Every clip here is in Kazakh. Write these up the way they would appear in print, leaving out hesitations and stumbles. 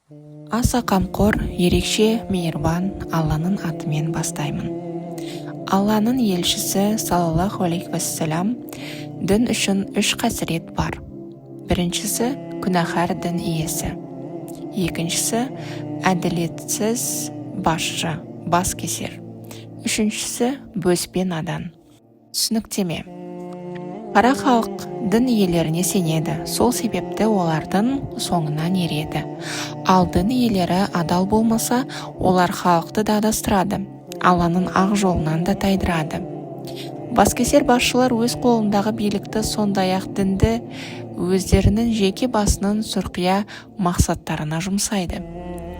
Аса қамқор, ерекше мейірбан Алланың атымен бастаймын. Алланың елшісі саллаллаху алейхи вассалам, дін үшін 3 қасірет бар. Біріншісі күнәһар дін иесі. Екіншісі әділетсіз басшы, бас кесер. Үшіншісі бөспе надан. Түсініктеме. Қара халық дін иелеріне сенеді, сол себепті олардың соңынан ереді. Ал дін иелері адал болмаса, олар халықты да адастырады, Алланың ақ жолынан да тайдырады. Баскесер басшылар өз қолындағы билікті, сондай-ақ дінді өздерінің жеке басының сұрқия мақсаттарына жұмсайды.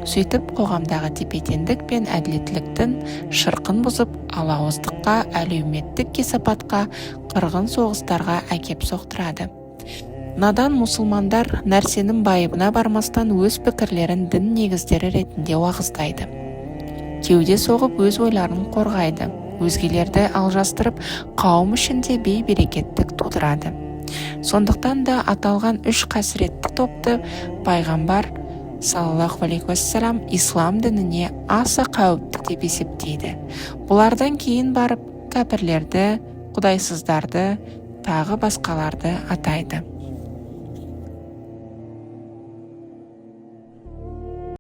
Сөйтіп, қоғамдағы тепе-теңдік пен әділеттіліктің шырқын бұзып, алауыздыққа, әлеуметтік кесапатқа, қырғын соғыстарға әкеп соқтырады. Надан мұсылмандар нәрсенің байыбына бармастан өз пікірлерін дін негіздері ретінде уағыздайды. Кеуде соғып өз ойларын қорғайды, өзгелерді алжастырып, қауым ішінде бей-берекеттік тудырады. Сондықтан да аталған 3 қасіретті топты пайғамбар саллаллаху алейхи вассалам ислам дініне аса қауіпті деп есептейді. Бұлардан кейін барып кәпірлерді, құдайсыздарды, тағы басқаларды атайды.